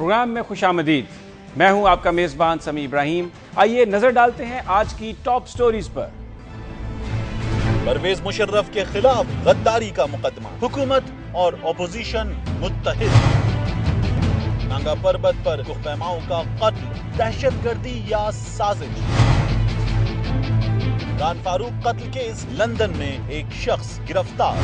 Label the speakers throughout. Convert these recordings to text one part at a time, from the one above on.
Speaker 1: Programme में खुशामदीद। मैं हूं आपका मेजबान समी इब्राहिम। आइए नजर डालते हैं आज की टॉप स्टोरीज पर।
Speaker 2: परवेज मुशर्रफ के खिलाफ गद्दारी का मुकदमा, हुकूमत और अपोजिशन मुत्तहिद। नांगा पर्वत पर रहनुमाओं का कत्ल, दहशतगर्दी या साजिश। इमरान फारूक कत्ल केस, लंदन में एक शख्स गिरफ्तार।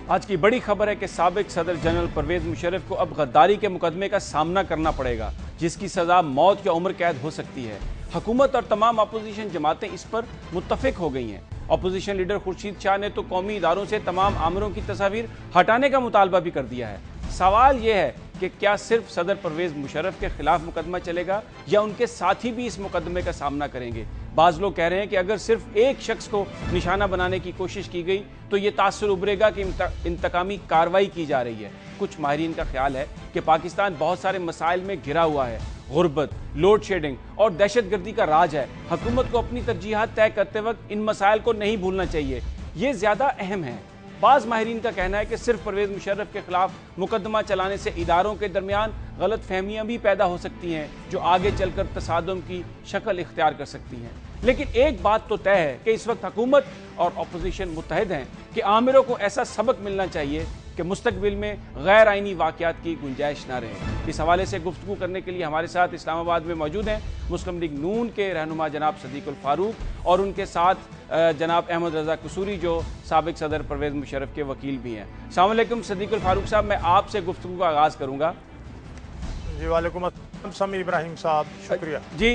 Speaker 1: आज की बड़ी खबर है कि साबिक सदर जनरल परवेज मुशर्रफ को अब गद्दारी के मुकदमे का सामना करना पड़ेगा, जिसकी सजा मौत या उम्र कैद हो सकती है। हुकूमत और तमाम अपोजिशन जमातें इस पर मुत्तफिक हो गई हैं। अपोजिशन लीडर खुर्शीद शाह ने तो कौमी इदारों से तमाम आमरों की तस्वीर हटाने का मुतालबा भी कर दिया है। सवाल यह है कि क्या सिर्फ सदर परवेज मुशर्रफ के खिलाफ मुकदमा चलेगा या उनके साथी भी इस मुकदमे का सामना करेंगे। बाज़ लोग कह रहे हैं कि अगर सिर्फ एक शख्स को निशाना बनाने की कोशिश की गई तो ये तासुर उभरेगा कि इंतकामी कार्रवाई की जा रही है। कुछ माहिरीन का ख्याल है कि पाकिस्तान बहुत सारे मसाइल में घिरा हुआ है। गुर्बत, लोड शेडिंग और दहशतगर्दी का राज है। हुकूमत को अपनी तरजीहात तय करते वक्त इन मसाइल को नहीं भूलना चाहिए, ये ज़्यादा अहम है। बाज़ माहिरीन का कहना है कि सिर्फ परवेज मुशर्रफ के खिलाफ मुकदमा चलाने से इदारों के दरमियान गलत फहमियाँ भी पैदा हो सकती हैं, जो आगे चलकर तसादुम की शक्ल इख्तियार कर सकती हैं। लेकिन एक बात तो तय है कि इस वक्त हुकूमत और अपोजिशन मुत्तहिद हैं कि आमिरों को ऐसा सबक मिलना चाहिए कि मुस्तकबिल में गैर आइनी वाक़यात की गुंजाइश ना रहे। इस हवाले से गुफ्तगू करने के लिए हमारे साथ इस्लामाबाद में मौजूद हैं मुस्लिम लीग नून के रहनुमा जनाब सदीकुल फारूक और उनके साथ जनाब अहमद रज़ा कसूरी, जो साबिक सदर परवेज मुशर्रफ के वकील भी हैं। अस्सलाम वालेकुम सदीकुल फारूक साहब, मैं आपसे गुफ्तगू का आगाज़ करूँगा।
Speaker 3: जी वालेकुम अस्सलाम समी इब्राहिम साहब, शुक्रिया।
Speaker 1: जी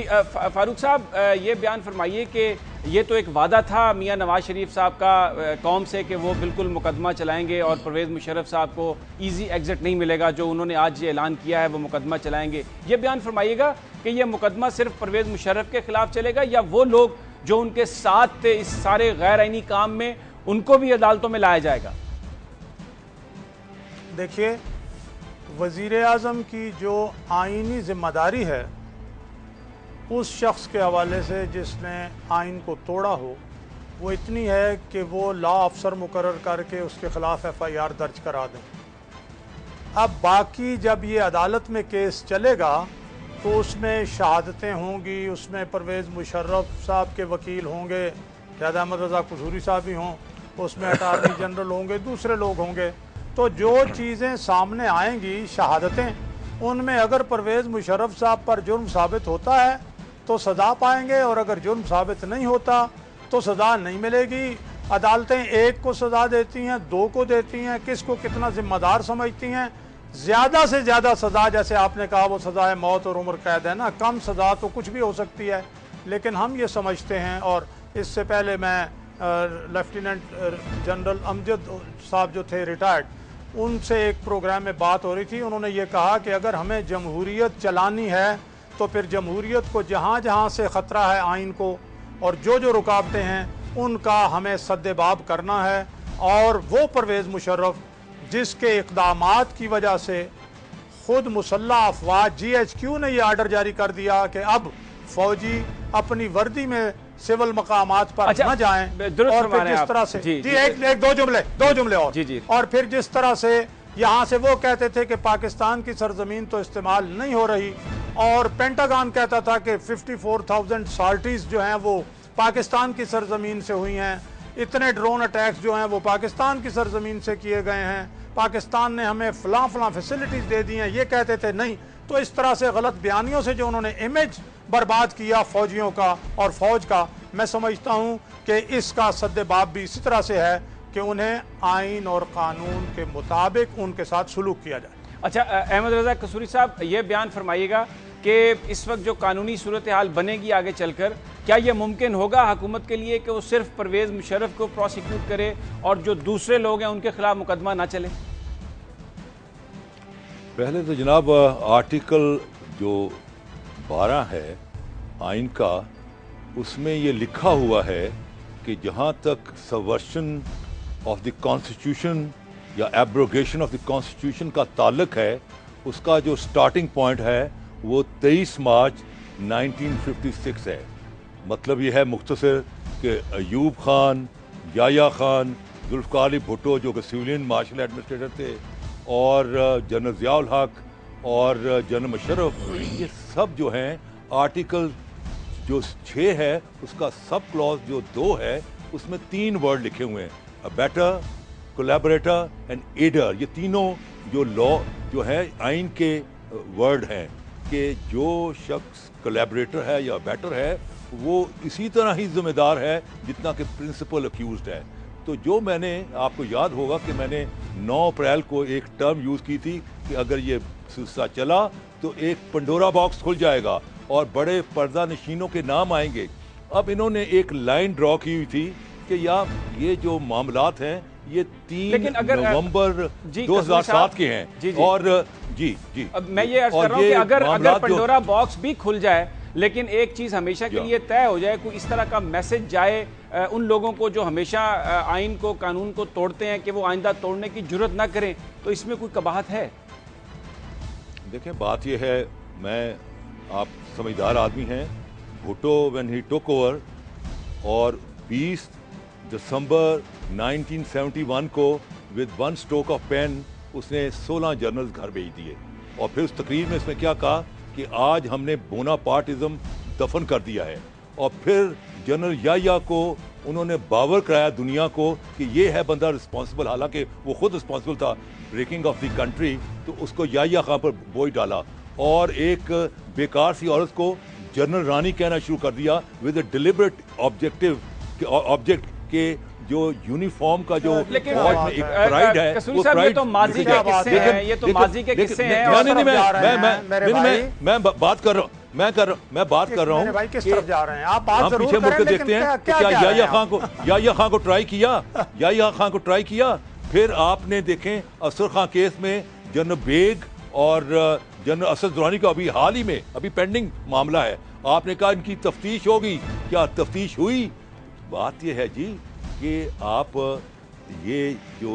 Speaker 1: फारूक साहब, ये बयान फरमाइए कि ये तो एक वादा था मियां नवाज शरीफ साहब का कौम से कि वो बिल्कुल मुकदमा चलाएंगे और परवेज मुशर्रफ साहब को इजी एग्जिट नहीं मिलेगा। जो उन्होंने आज ये ऐलान किया है वो मुकदमा चलाएंगे। ये बयान फरमाइएगा कि ये मुकदमा सिर्फ परवेज मुशर्रफ के खिलाफ चलेगा या वो लोग जो उनके साथ थे इस सारे गैर आइनी काम में, उनको भी अदालतों में लाया जाएगा?
Speaker 3: देखिए, वज़ीर आज़म की जो आइनी जिम्मेदारी है उस शख्स के हवाले से जिसने आइन को तोड़ा हो, वो इतनी है कि वो लॉ अफसर मुकर्रर करके उसके ख़िलाफ़ FIR दर्ज करा दें। अब बाकी जब ये अदालत में केस चलेगा तो उसमें शहादतें होंगी, उसमें परवेज़ मुशर्रफ साहब के वकील होंगे, शायद अहमद रज़ा कसूरी साहब भी हों, उसमें अटार्नी जनरल होंगे, दूसरे लोग होंगे। तो जो चीज़ें सामने आएंगी, शहादतें, उनमें अगर परवेज़ मुशर्रफ साहब पर जुर्म साबित होता है तो सज़ा पाएंगे और अगर जुर्म साबित नहीं होता तो सज़ा नहीं मिलेगी। अदालतें एक को सज़ा देती हैं, दो को देती हैं, किसको कितना जिम्मेदार समझती हैं। ज़्यादा से ज़्यादा सज़ा, जैसे आपने कहा, वो सज़ा है मौत और उम्र कैद है ना। कम सज़ा तो कुछ भी हो सकती है, लेकिन हम ये समझते हैं, और इससे पहले मैं लेफ्टिनेंट जनरल अमजद साहब जो थे रिटायर्ड, उनसे एक प्रोग्राम में बात हो रही थी। उन्होंने ये कहा कि अगर हमें जमहूरियत चलानी है तो फिर जमहूरियत को जहाँ जहाँ से ख़तरा है आइन को और जो जो रुकावटें हैं उनका हमें सद्देबाब करना है। और वो परवेज़ मुशर्रफ जिसके इक़दामात की वजह से ख़ुद मुसल्लह अफवाज GHQ ने यह आर्डर जारी कर दिया कि अब फ़ौजी अपनी वर्दी में सिविल मकामात पर न जाएं, और फिर जिस तरह से एक दो जुमले और फिर जिस तरह से यहाँ से वो कहते थे कि पाकिस्तान की सरजमीन तो इस्तेमाल नहीं हो रही, और पेंटागन कहता था कि 54,000 साल्टीज जो हैं वो पाकिस्तान की सरजमीन से हुई हैं, इतने ड्रोन अटैक्स जो हैं वो पाकिस्तान की सरजमीन से किए गए हैं, पाकिस्तान ने हमें फलां फैसिलिटीज़ दे दी हैं, ये कहते थे नहीं। तो इस तरह से गलत बयानियों से जो उन्होंने इमेज बर्बाद किया फौजियों का और फौज का, मैं समझता हूँ कि इसका सद्देबाब भी इसी तरह से है कि उन्हें आइन और कानून के मुताबिक उनके साथ सलूक किया जाए।
Speaker 1: अच्छा, अहमद रज़ा कसूरी साहब, ये बयान फरमाइएगा कि इस वक्त जो कानूनी सूरत हाल बनेगी आगे चलकर, क्या यह मुमकिन होगा हुकूमत के लिए कि वो सिर्फ परवेज़ मुशर्रफ को प्रोसिक्यूट करे और जो दूसरे लोग हैं उनके खिलाफ मुकदमा ना चले?
Speaker 4: पहले तो जनाब आर्टिकल जो 12 है आइन का, उसमें ये लिखा हुआ है कि जहाँ तक सबवर्शन ऑफ द कॉन्स्टिट्यूशन या एब्रोगेशन ऑफ द कॉन्स्टिट्यूशन का ताल्लुक है, उसका जो स्टार्टिंग पॉइंट है वो 23 मार्च 1956 है। मतलब ये है मुख्तसर कि अयूब खान, याया खान, जुल्फ़िकार अली भुट्टो जो कि सिविलियन मार्शल एडमिनिस्ट्रेटर थे, और जनरल ज़ियाउल हक और जनरल मुशर्रफ, ये सब जो हैं आर्टिकल जो 6 है उसका सब क्लॉज जो 2 है उसमें 3 वर्ड लिखे हुए हैं, अबैटर, कोलैबोरेटर एंड एडर। ये तीनों जो लॉ जो है आइन के वर्ड हैं कि जो शख्स कोलैबोरेटर है या अबैटर है वो इसी तरह ही जिम्मेदार है जितना कि प्रिंसिपल अक्यूज्ड है। तो जो मैंने, आपको याद होगा कि मैंने 9 अप्रैल को एक टर्म यूज़ की थी कि अगर ये सिलसिला चला तो एक पंडोरा बॉक्स खुल जाएगा और बड़े पर्दा नशीनों के नाम आएंगे। अब इन्होंने एक लाइन ड्रॉ की हुई थी कि यार ये जो मामलात हैं ये 3 नवंबर 2007 के हैं।
Speaker 1: जी, जी।
Speaker 4: और जी जी
Speaker 1: अब मैं ये अर्ज कर रहा हूं कि अगर पंडोरा बॉक्स भी खुल जाए लेकिन एक चीज हमेशा के लिए तय हो जाए, कोई इस तरह का मैसेज जाए उन लोगों को जो हमेशा आइन को, कानून को तोड़ते हैं, कि वो आइंदा तोड़ने की जुर्रत ना करें, तो इसमें कोई कबाहत है?
Speaker 4: देखें, बात यह है, आप समझदार आदमी हैं। Bhutto when he took over और 20 दिसंबर 1971 को विद 1 स्ट्रोक ऑफ पेन उसने 16 जनरल्स घर भेज दिए और फिर उस तकरीर में उसने क्या कहा कि आज हमने बोनापार्टिज्म दफन कर दिया है। और फिर जनरल याह्या को उन्होंने बावर कराया दुनिया को कि ये है बंदा रिस्पॉन्सिबल, हालांकि वो खुद रिस्पॉन्सिबल था ब्रेकिंग ऑफ द कंट्री, तो उसको याह्या खां पर बोझ डाला और एक बेकार सी औरत को जनरल रानी कहना शुरू कर दिया विद डिलिबरेट ऑब्जेक्ट के जो यूनिफॉर्म का जो फौज में एक प्राइड है,
Speaker 1: वो प्राइड तो माजी के किस्से हैं, ये तो माजी के किस्से हैं।
Speaker 4: मैं बात कर रहा हूँ, मैं बात कर रहा हूँ
Speaker 3: भाई किस तरफ जा रहे हैं आप? बात
Speaker 4: हम पीछे मुड़कर देखते हैं क्या याह्या खां को ट्राई किया, याह्या खां को ट्राई किया। फिर आपने देखें अफसर खां केस में जनरल बेग और जनरल असद दुरानी का अभी हाल ही में अभी पेंडिंग मामला है, आपने कहा इनकी तफ्तीश होगी, क्या तफ्तीश हुई? बात यह है जी कि आप ये जो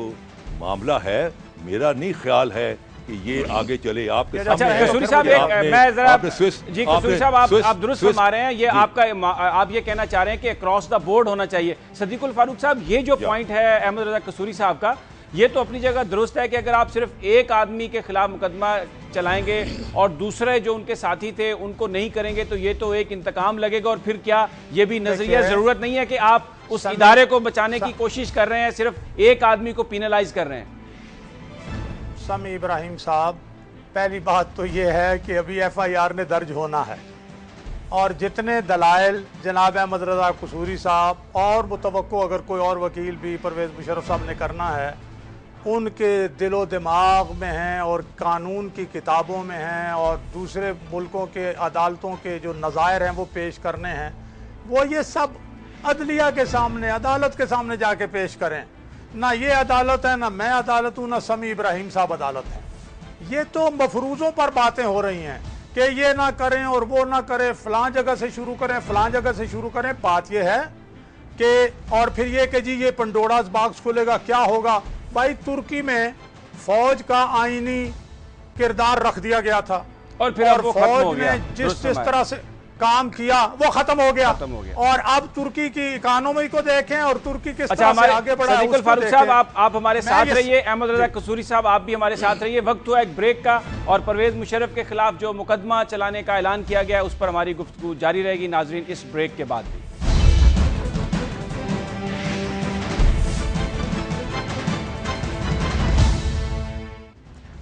Speaker 4: मामला है, मेरा नहीं ख्याल है कि ये आगे चले। आपके
Speaker 1: कसूरी साहब, मैं जरा जी कसूरी साहब आप दुरुस्त फरमा रहे हैं, ये आपका आप ये कहना चाह रहे हैं कि अक्रॉस द बोर्ड होना चाहिए। सदीकुल फारूक साहब, ये जो पॉइंट है अहमद रजा कसूरी साहब का, ये तो अपनी जगह दुरुस्त है कि अगर आप सिर्फ एक आदमी के खिलाफ मुकदमा चलाएंगे और दूसरे जो उनके साथी थे उनको नहीं करेंगे तो ये तो एक इंतकाम लगेगा, और फिर क्या ये भी नजरिया जरूरत नहीं है कि आप उस इदारे को बचाने की कोशिश कर रहे हैं, सिर्फ एक आदमी को पिनलाइज कर रहे हैं।
Speaker 3: समी इब्राहिम साहब, पहली बात तो ये है कि अभी FIR ने दर्ज होना है और जितने दलाइल जनाब अहमद रजा कसूरी साहब और मुतवक्को अगर कोई और वकील भी परवेज़ मुशर्रफ साहब ने करना है उनके दिलो दिमाग में हैं और कानून की किताबों में हैं और दूसरे मुल्कों के अदालतों के जो नज़ायर हैं वो पेश करने हैं, वो ये सब अदलिया के सामने, अदालत के सामने जाके पेश करें। ना ये अदालत है, ना मैं अदालत हूँ, ना समी इब्राहिम साहब अदालत है। ये तो मफरूज़ों पर बातें हो रही हैं कि ये ना करें और वो ना करें, फ़लाँ जगह से शुरू करें, फ़लाँ जगह से शुरू करें। बात ये है कि और फिर ये कि जी ये पंडोरास बॉक्स खुलेगा, क्या होगा? भाई तुर्की में फौज का आईनी किरदार रख दिया गया था और फिर फौज ने जिस तरह से काम किया वो खत्म हो गया। और अब तुर्की की इकोनॉमी को देखें और तुर्की किस तरह से आगे बढ़ा है।
Speaker 1: फारूक साहब आप हमारे साथ रहिए, अहमद रजा कसूरी साहब आप भी हमारे साथ रहिए। वक्त हुआ एक ब्रेक का और परवेज मुशर्रफ के खिलाफ जो मुकदमा चलाने का ऐलान किया गया है उस पर हमारी गुफ्तगू जारी रहेगी नाजरीन इस ब्रेक के बाद भी।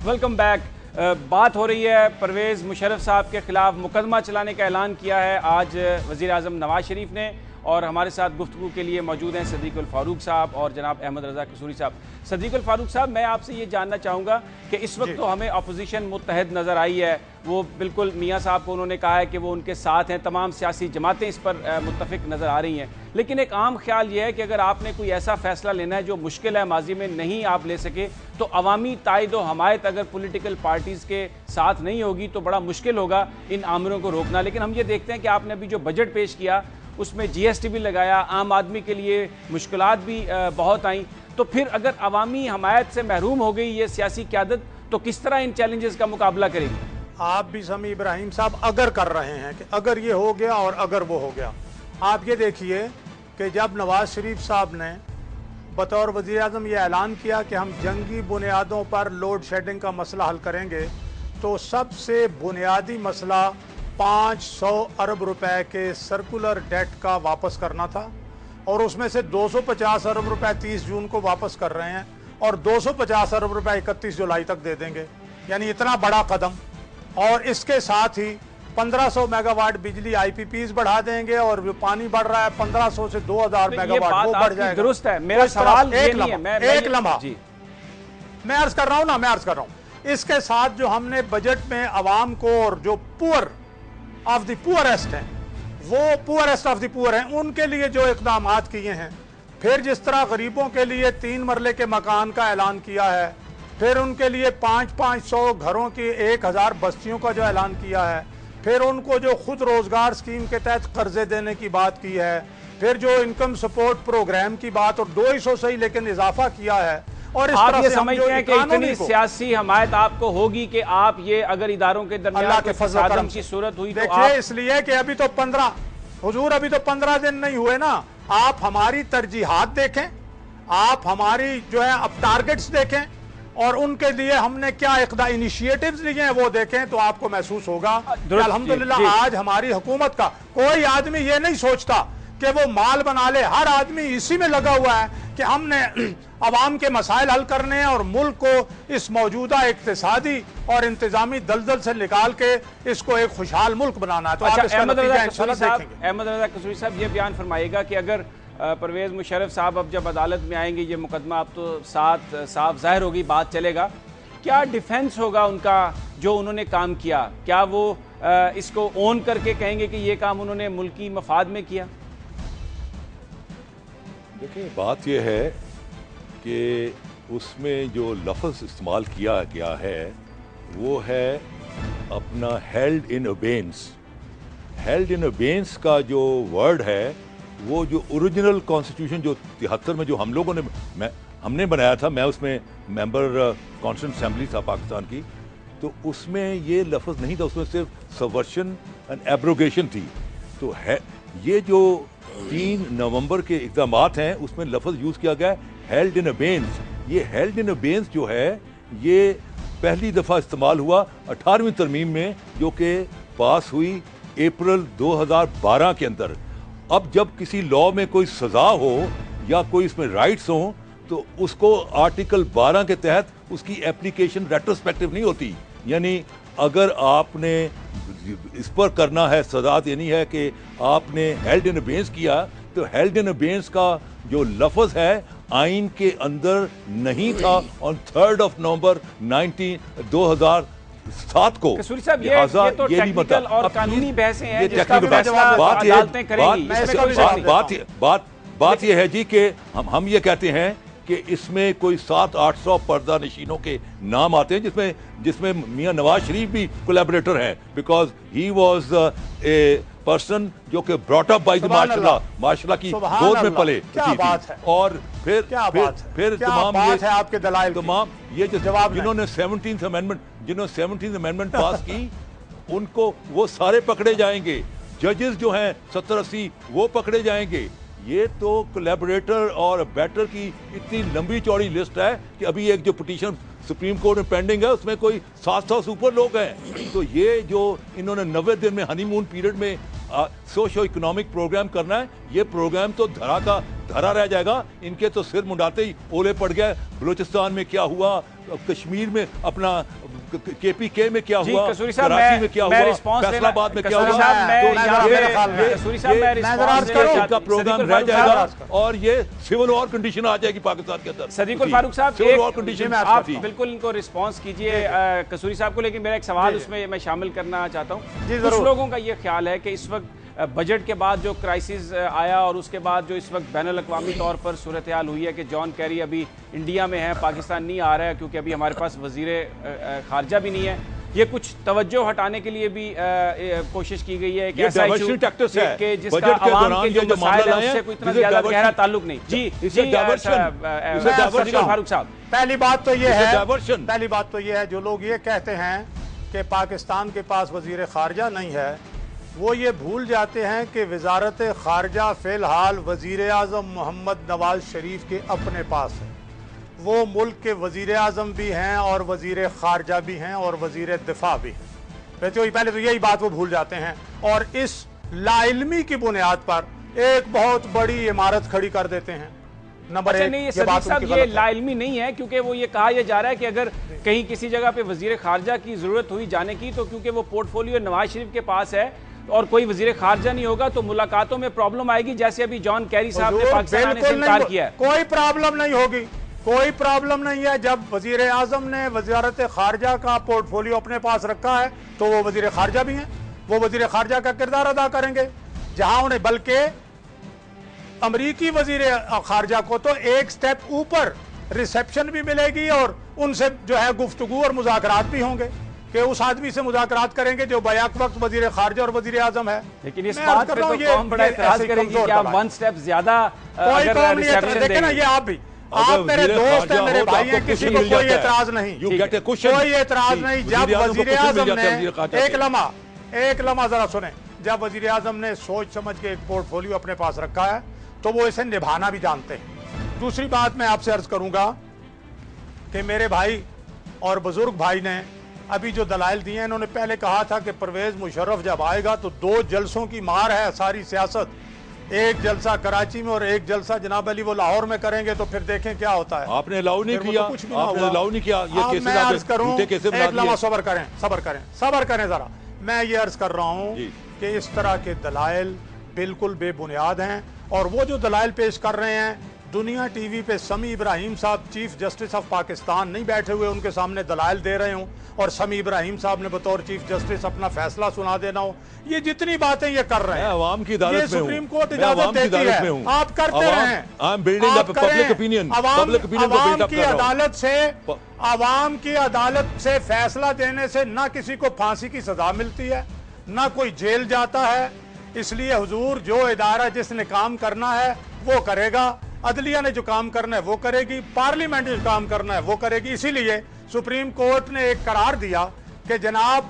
Speaker 1: Welcome back. बात हो रही है परवेज़ मुशर्रफ साहब के खिलाफ मुकदमा चलाने का ऐलान किया है आज वज़ीर आज़म नवाज शरीफ ने, और हमारे साथ गुफ्तगू के लिए मौजूद हैं सदीकुल फारूक साहब और जनाब अहमद रजा कसूरी साहब। सदीकुल फारूक साहब, मैं आपसे ये जानना चाहूँगा कि इस वक्त तो हमें अपोजिशन मुत्तहद नज़र आई है, वो बिल्कुल मियाँ साहब को उन्होंने कहा है कि वो उनके साथ हैं, तमाम सियासी जमातें इस पर मुत्तफिक नज़र आ रही हैं, लेकिन एक आम ख्याल ये है कि अगर आपने कोई ऐसा फैसला लेना है जो मुश्किल है, माजी में नहीं आप ले सके, तो अवामी ताइद व हमायत अगर पॉलिटिकल पार्टीज़ के साथ नहीं होगी तो बड़ा मुश्किल होगा इन आमरों को रोकना। लेकिन हम ये देखते हैं कि आपने अभी जो बजट पेश किया उसमें GST भी लगाया, आम आदमी के लिए मुश्किलात भी बहुत आई, तो फिर अगर अवामी हमायत से महरूम हो गई ये सियासी क़यादत तो किस तरह इन चैलेंजेस का मुकाबला करेगी?
Speaker 3: आप भी समी इब्राहिम साहब अगर कर रहे हैं कि अगर ये हो गया और अगर वो हो गया, आप ये देखिए कि जब नवाज शरीफ साहब ने बतौर वज़ीर-ए-आज़म ये ऐलान किया कि हम जंगी बुनियादों पर लोड शेडिंग का मसला हल करेंगे, तो सबसे बुनियादी मसला 500 अरब रुपए के सर्कुलर डेट का वापस करना था, और उसमें से 250 अरब रुपए 30 जून को वापस कर रहे हैं और 250 अरब रुपए 31 जुलाई तक दे देंगे, यानी इतना बड़ा कदम। और इसके साथ ही 1500 मेगावाट बिजली IPPs बढ़ा देंगे, और जो पानी बढ़ रहा है 1500 से 2000 मेगावाट वो बढ़ जाएगा।
Speaker 1: दुरुस्त है, मेरा सवाल ये नहीं है,
Speaker 3: एक लम्हा मैं अर्ज कर रहा हूं ना, मैं अर्ज कर रहा हूं। इसके साथ जो हमने बजट में आवाम को, और जो पुअर ऑफ द पुअरेस्ट हैं, वो पुअरेस्ट ऑफ द पुअर हैं, उनके लिए जो इकदाम किए हैं, फिर जिस तरह गरीबों के लिए 3 मरले के मकान का ऐलान किया है, फिर उनके लिए 500 घरों की 1000 बस्तियों का जो ऐलान किया है, फिर उनको जो खुद रोजगार स्कीम के तहत कर्जे देने की बात की है, फिर जो इनकम सपोर्ट प्रोग्राम की बात, और 200 से ही लेकिन इजाफा किया है। और इस
Speaker 1: आप
Speaker 3: तरह
Speaker 1: ये
Speaker 3: से
Speaker 1: समझते हैं कि इतनी सियासी हमायत आपको होगी कि आप ये अगर इदारों के दरमियान के फसादम की सूरत हुई तो
Speaker 3: देखिए, इसलिए कि अभी तो 15 दिन नहीं हुए ना। आप हमारी तरजीहात देखें, आप हमारी जो है अब टारगेट्स देखें, और उनके लिए हमने क्या इनिशिएटिव्स लिए हैं वो देखें, तो आपको महसूस होगा कि अल्हम्दुलिल्लाह आज हमारी हुकूमत का कोई आदमी ये नहीं सोचता कि वो माल बना ले। हर आदमी इसी में लगा हुआ है कि हमने अवाम के मसाइल हल करने हैं और मुल्क को इस मौजूदा इक्तिसादी और इंतजामी दलदल से निकाल के इसको एक खुशहाल मुल्क बनाना है। तो
Speaker 1: अच्छा,
Speaker 3: आप इसका नतीजा इंशाल्लाह देखेंगे।
Speaker 1: अहमद रज़ा कसूरी साहब ये बयान फरमाइएगा कि अगर परवेज़ मुशर्रफ साहब अब जब अदालत में आएंगे, ये मुकदमा अब तो साफ जाहिर होगी, बात चलेगा, क्या डिफेंस होगा उनका जो उन्होंने काम किया? क्या वो इसको ओन करके कहेंगे कि ये काम उन्होंने मुल्की मफाद में किया?
Speaker 4: देखिए, बात यह है कि उसमें जो लफ्ज़ इस्तेमाल किया गया है वो है अपना हेल्ड इन अबेंस। हेल्ड इन अबेंस का जो वर्ड है, वो जो ओरिजिनल कॉन्स्टिट्यूशन जो 73 में जो हम लोगों ने हमने बनाया था, मैं उसमें मेंबर कॉन्स्टिट्यूंट असेंबली था पाकिस्तान की, तो उसमें ये लफ्ज़ नहीं था, उसमें सिर्फ सबवर्शन एंड एब्रोगेशन थी। तो है ये जो 3 नवंबर के इक़दाम हैं, उसमें लफ्ज़ यूज़ किया गया हेल्ड इन अबेंस। ये हेल्ड इन अबेंस जो है, ये पहली दफ़ा इस्तेमाल हुआ 18वीं तरमीम में, जो कि पास हुई अप्रैल 2012 के अंदर। अब जब किसी लॉ में कोई सज़ा हो या कोई इसमें राइट्स हो, तो उसको आर्टिकल 12 के तहत उसकी एप्लीकेशन रेट्रोस्पेक्टिव नहीं होती। यानी अगर आपने इस पर करना है, सजा देनी है कि आपने हेल्ड इन अबेंस किया, तो हेल्ड इन अबेंस का जो लफ्ज़ है आइन के अंदर नहीं था ऑन 3 नवंबर 2007 को।
Speaker 1: कसूरी साहब, ये तो टेक्निकल और कानूनी बहसें हैं, जिसका फैसला अदालतें करेंगी।
Speaker 4: बात ये है जी कि हम ये कहते हैं कि इसमें कोई 700-800 पर्दा नशीनों के नाम आते हैं, जिसमें मियां नवाज शरीफ भी कोलैबोरेटर हैं, because he was a person जो कि ब्रॉट अप बाय द माशाल्लाह की गोद में पले।
Speaker 3: क्या बात है।
Speaker 4: और फिर तमाम
Speaker 3: है आपके दलाइल,
Speaker 4: तमाम ये जो जिन्होंने 17th अमेंडमेंट पास की, उनको वो सारे पकड़े जाएंगे। जजेस जो हैं 70-80 वो पकड़े जाएंगे। ये तो कोलैबोरेटर और बैटर की इतनी लंबी चौड़ी लिस्ट है कि अभी एक जो पिटीशन सुप्रीम कोर्ट में पेंडिंग है, उसमें कोई 700 से ऊपर लोग हैं। तो ये जो इन्होंने 90 दिन में हनीमून पीरियड में सोशो इकोनॉमिक प्रोग्राम करना है, ये प्रोग्राम तो धरा का धरा रह जाएगा। इनके तो सिर मुंडाते ही ओले पड़ गए। बलूचिस्तान में क्या हुआ, कश्मीर में अपना KPK में क्या हुआ, कराची में क्या हुआ, फैसलाबाद में क्या हुआ, का प्रोग्राम रह जाएगा और ये सिविल वॉर कंडीशन आ जाएगी पाकिस्तान के अंदर।
Speaker 1: सदीकुल फारूक साहब,
Speaker 4: सिविल वॉर कंडीशन
Speaker 1: आप बिल्कुल इनको रिस्पांस कीजिए कसूरी साहब को, लेकिन मेरा एक सवाल उसमें मैं शामिल करना चाहता हूँ। कुछ लोगों का ये ख्याल है कि इस वक्त बजट के बाद जो क्राइसिस आया और उसके बाद जो इस वक्त बैनुल अक़वामी तौर पर सूरत हाल हुई है कि जॉन कैरी अभी इंडिया में है, पाकिस्तान नहीं आ रहा है क्योंकि अभी हमारे पास वज़ीर ख़ारजा भी नहीं है, ये कुछ तवज्जो हटाने के लिए भी कोशिश की गई है। एक ऐसा इशू कि जिसका आवाम के जो मसाइल है उससे कोई इतना ज़्यादा गहरा ताल्लुक नहीं। जी फारूक साहब,
Speaker 3: पहली बात तो ये है जो लोग ये कहते हैं कि पाकिस्तान के पास वज़ीर ख़ारजा नहीं है, वो ये भूल जाते हैं कि वजारत खारजा फ़िलहाल वज़ीर आज़म मोहम्मद नवाज शरीफ के अपने पास है। वो मुल्क के वज़ीर आज़म भी हैं और वज़ीर खारजा भी हैं और वज़ीर दिफा भी हैं। पहले तो यही बात वो भूल जाते हैं और इस लाइल्मी की बुनियाद पर एक बहुत बड़ी इमारत खड़ी कर देते हैं। नंबर एक,
Speaker 1: नहीं, ये बात साहब ये लाइल्मी नहीं है, क्योंकि वो ये कहा यह जा रहा है कि अगर कहीं किसी जगह पे वजीर खारजा की जरूरत हुई जाने की, तो क्योंकि वो पोर्टफोलियो नवाज शरीफ के पास है और कोई वजीर खारजा नहीं होगा तो मुलाकातों में प्रॉब्लम आएगी, जैसे अभी जॉन कैरी साहब ने पाकिस्तान आने से इनकार किया है।
Speaker 3: कोई प्रॉब्लम नहीं होगी, कोई प्रॉब्लम नहीं है। जब वजीर आजम ने वजारत खारजा का पोर्टफोलियो अपने पास रखा है तो वो वजीर खारजा भी हैं, वो वजीर खारजा का किरदार अदा करेंगे। जहां उन्हें बल्कि अमरीकी वजीर खारजा को तो एक स्टेप ऊपर रिसेप्शन भी मिलेगी और उनसे जो है गुफ्तगू और मुज़ाकरात भी होंगे कि उस आदमी से मुज़ाकरात करेंगे जो बैक वक्त वजीर खारजा और वजीर आजम है।
Speaker 1: लेकिन इस बात पे तो कौन बड़ा एतराज करेगी कि आप वन स्टेप ज्यादा अगर रिसेप्शन देंगे।
Speaker 3: ना ये आप भी, आप मेरे दोस्त हैं, मेरे भाई हैं, किसी को कोई एतराज नहीं, कोई एतराज नहीं। जब वजीर आजम ने एक लम्हा जरा सुने, जब वजीर आजम ने सोच समझ के एक पोर्टफोलियो अपने पास रखा है तो वो इसे निभाना भी जानते हैं। दूसरी बात मैं आपसे अर्ज करूंगा कि मेरे भाई और बुजुर्ग भाई ने अभी जो दलाइल दिए हैं, इन्होंने पहले कहा था कि परवेज मुशर्रफ जब आएगा तो 2 जलसों की मार है सारी सियासत, एक जलसा कराची में और एक जलसा जनाब अली वो लाहौर में करेंगे, तो फिर देखें क्या होता है।
Speaker 4: आपने अलाउ नहीं किया,
Speaker 3: कुछ भी
Speaker 4: आपने अलाउ नहीं किया। ये केसेस
Speaker 3: मैं अर्ज करूं, एक लम्हा सबर करें जरा। मैं ये अर्ज कर रहा हूं कि इस तरह के दलाइल बिल्कुल बेबुनियाद हैं और वो जो दलाइल पेश कर रहे हैं, दुनिया टीवी पे समी इब्राहिम साहब चीफ जस्टिस ऑफ पाकिस्तान नहीं बैठे हुए उनके सामने दलाइल दे रहे हों और समी इब्राहिम साहब ने बतौर चीफ जस्टिस अपना फैसला सुना देना हो, ये जितनी बातें ये कर रहे हैं,
Speaker 4: अवाम की अदालत में हूं,
Speaker 3: सुप्रीम कोर्ट इजाजत देती है, आप करते रहें। अवाम की अदालत से फैसला देने से ना किसी को फांसी की सजा मिलती है, ना कोई जेल जाता है। इसलिए हुजूर, जो इदारा जिसने काम करना है वो करेगा, अदलिया ने जो काम करना है वो करेगी, पार्लियामेंट ने जो काम करना है वो करेगी। इसीलिए सुप्रीम कोर्ट ने एक करार दिया कि जनाब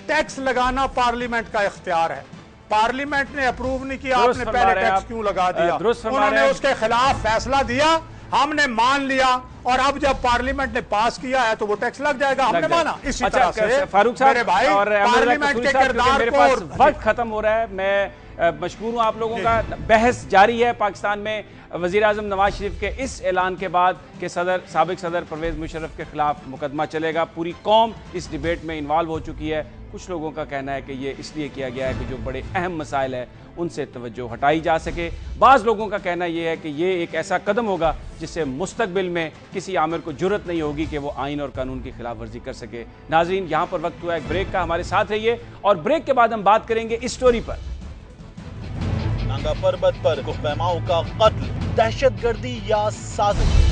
Speaker 3: टैक्स लगाना पार्लियामेंट का इख्तियार है, पार्लियामेंट ने अप्रूव नहीं किया, आपने पहले टैक्स क्यों लगा दिया। उन्होंने उसके खिलाफ फैसला दिया, हमने मान लिया और अब जब पार्लियामेंट ने पास किया है तो वो टैक्स लग जाएगा, हमने माना। इसी तरह से
Speaker 1: फारूक साहब
Speaker 3: मेरे भाई
Speaker 1: और
Speaker 3: पार्लियामेंट के किरदार को
Speaker 1: वक्त खत्म हो रहा है। मैं मशकूर हूँ आप लोगों का। बहस जारी है पाकिस्तान में वज़ीर आज़म नवाज शरीफ के इस ऐलान के बाद कि साबिक सदर परवेज़ मुशर्रफ के खिलाफ मुकदमा चलेगा। पूरी कौम इस डिबेट में इन्वॉल्व हो चुकी है। कुछ लोगों का कहना है कि ये इसलिए किया गया है कि जो बड़े अहम मसाइल है उनसे तवज्जो हटाई जा सके। बाज़ लोगों का कहना यह है कि ये एक ऐसा कदम होगा जिससे मुस्तकबिल में किसी आमिर को जुर्रत नहीं होगी कि वो आइन और कानून की खिलाफ वर्जी कर सके। नाज़रीन, यहाँ पर वक्त हुआ एक ब्रेक का, हमारे साथ रहिए और ब्रेक के बाद हम बात करेंगे इस स्टोरी पर।
Speaker 2: नांगा पर्वत पर कोहपैमाओं का कत्ल, दहशतगर्दी या साजिश।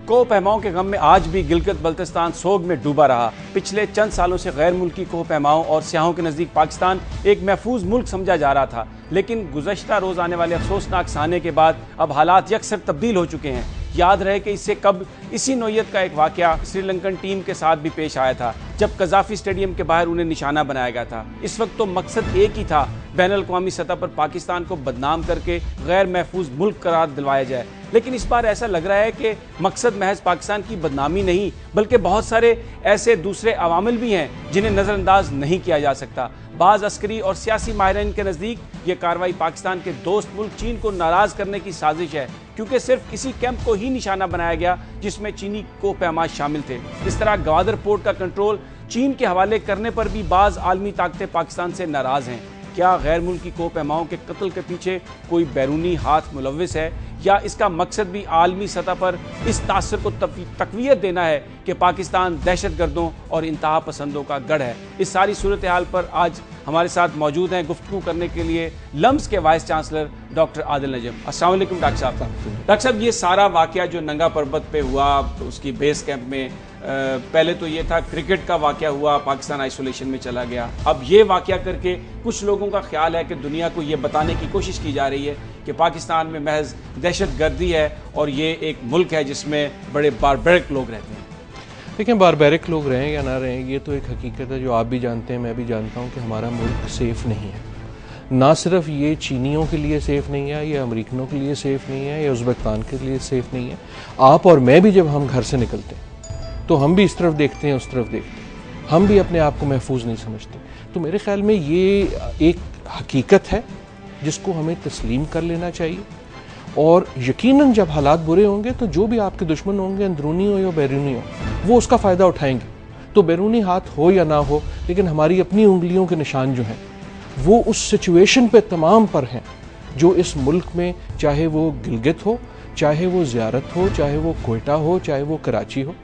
Speaker 1: कोहपैमाओं के गम में आज भी गिलगित बल्तिस्तान सोग में डूबा रहा। पिछले चंद सालों से गैर मुल्की कोहपैमाओं और सियाहों के नज़दीक पाकिस्तान एक महफूज मुल्क समझा जा रहा था, लेकिन गुज़श्ता रोज़ आने वाले अफसोसनाक साने के बाद अब हालात यकसर तब्दील हो चुके हैं। याद रहे कि इससे कब इसी नौयत का एक वाक़या श्रीलंकन टीम के साथ भी पेश आया था, जब कज़ाफ़ी स्टेडियम के बाहर उन्हें निशाना बनाया गया था। इस वक्त तो मकसद एक ही था, बैनुल-अक़वामी सतह पर पाकिस्तान को बदनाम करके गैर महफूज मुल्क करार दिलवाया जाए। लेकिन इस बार ऐसा लग रहा है कि मकसद महज पाकिस्तान की बदनामी नहीं, बल्कि बहुत सारे ऐसे दूसरे अवामिल भी हैं जिन्हें नज़रअंदाज नहीं किया जा सकता। बाज़ अस्करी और सियासी माहिरीन के नज़दीक ये कार्रवाई पाकिस्तान के दोस्त मुल्क चीन को नाराज़ करने की साजिश है, क्योंकि सिर्फ इसी कैंप को ही निशाना बनाया गया जिसमें चीनी कोहपैमा शामिल थे। इस तरह ग्वादर पोर्ट का कंट्रोल चीन के हवाले करने पर भी बाज़ आलमी ताकतें पाकिस्तान से नाराज़ हैं। क्या गैर मुल्की कोहपैमाओं के कत्ल के पीछे कोई बैरूनी हाथ मुलव्विस है, या इसका मकसद भी आलमी सतह पर इस तासर को तक़वियत देना है कि पाकिस्तान दहशतगर्दों और इंतहा पसंदों का गढ़ है। इस सारी सूरत हाल पर आज हमारे साथ मौजूद हैं गुफ्तगू करने के लिए लम्स के वाइस चांसलर डॉक्टर आदिल नजम। अस्सलाम वालेकुम डॉक्टर साहब। डॉक्टर साहब, ये सारा वाक़या जो नंगा पर्वत पे हुआ, उसकी बेस कैंप में पहले तो ये था क्रिकेट का वाक़या हुआ, पाकिस्तान आइसोलेशन में चला गया। अब ये वाक़या करके कुछ लोगों का ख्याल है कि दुनिया को ये बताने की कोशिश की जा रही है कि पाकिस्तान में महज दहशतगर्दी है और ये एक मुल्क है जिसमें बड़े बारबैरिक लोग रहते हैं।
Speaker 5: देखिए, बारबैरिक लोग रहें या ना रहें, ये तो एक हकीकत है जो आप भी जानते हैं, मैं भी जानता हूँ कि हमारा मुल्क सेफ़ नहीं है। ना सिर्फ ये चीनियों के लिए सेफ़ नहीं है, ये अमेरिकनों के लिए सेफ़ नहीं है, या उज़्बेकिस्तान के लिए सेफ़ नहीं है। आप और मैं भी जब हम घर से निकलते हैं तो हम भी इस तरफ देखते हैं, उस तरफ देखते हैं, हम भी अपने आप को महफूज नहीं समझते। तो मेरे ख्याल में ये एक हकीकत है जिसको हमें तस्लीम कर लेना चाहिए, और यकीनन जब हालात बुरे होंगे तो जो भी आपके दुश्मन होंगे, अंदरूनी हो या बैरूनी हो, वो उसका फ़ायदा उठाएंगे। तो बैरूनी हाथ हो या ना हो, लेकिन हमारी अपनी उंगलियों के निशान जो हैं वो उस सिचुएशन पे तमाम पर हैं जो इस मुल्क में, चाहे वो गिलगित हो, चाहे वो ज़ियारत हो, चाहे वो कोयटा हो, चाहे वो कराची हो,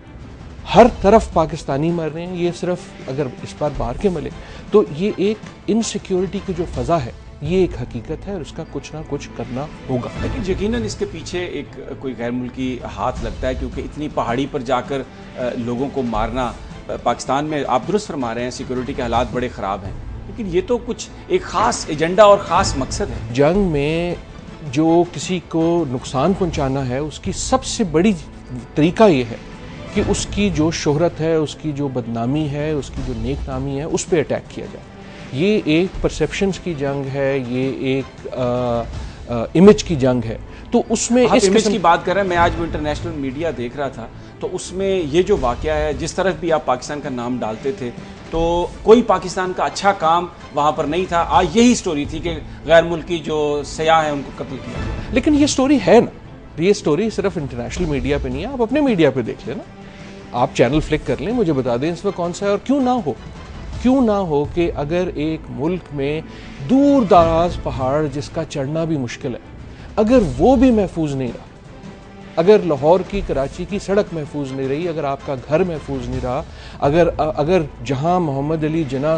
Speaker 5: हर तरफ पाकिस्तानी मर रहे हैं। ये सिर्फ अगर इस बार बाहर के मिले तो ये एक इनसिक्योरिटी की जो फ़ज़ा है ये एक हकीकत है, और उसका कुछ ना कुछ करना होगा।
Speaker 1: लेकिन यकीनन इसके पीछे एक कोई गैर मुल्की हाथ लगता है, क्योंकि इतनी पहाड़ी पर जाकर लोगों को मारना, पाकिस्तान में आप दुरुस्त फरमा रहे हैं सिक्योरिटी के हालात बड़े ख़राब हैं, लेकिन ये तो कुछ एक ख़ास एजेंडा और ख़ास मकसद है।
Speaker 5: जंग में जो किसी को नुकसान पहुंचाना है उसकी सबसे बड़ी तरीका ये है कि उसकी जो शोहरत है, उसकी जो बदनामी है, उसकी जो नेक नामी है, उस पर अटैक किया जाए। ये एक परसेप्शंस की जंग है, ये एक इमेज की जंग है। तो उसमें
Speaker 1: आप
Speaker 5: इस
Speaker 1: इमेज
Speaker 5: किस्म
Speaker 1: की बात कर रहे हैं, मैं आज वो इंटरनेशनल मीडिया देख रहा था, तो उसमें ये जो वाक़या है, जिस तरफ भी आप पाकिस्तान का नाम डालते थे तो कोई पाकिस्तान का अच्छा काम वहाँ पर नहीं था। आज यही स्टोरी थी कि गैर मुल्की जो सयाह हैं उनको कत्ल किया गया।
Speaker 5: लेकिन ये स्टोरी है ना, ये स्टोरी सिर्फ इंटरनेशनल मीडिया पे नहीं है, आप अपने मीडिया पे देख लेना, आप चैनल फ्लिक कर लें, मुझे बता दें इस वक्त कौन सा है। और क्यों ना हो कि अगर एक मुल्क में दूर दराज पहाड़ जिसका चढ़ना भी मुश्किल है, अगर वो भी महफूज नहीं रहा, अगर लाहौर की, कराची की सड़क महफूज नहीं रही, अगर आपका घर महफूज नहीं रहा, अगर जहां मोहम्मद अली जिन्ना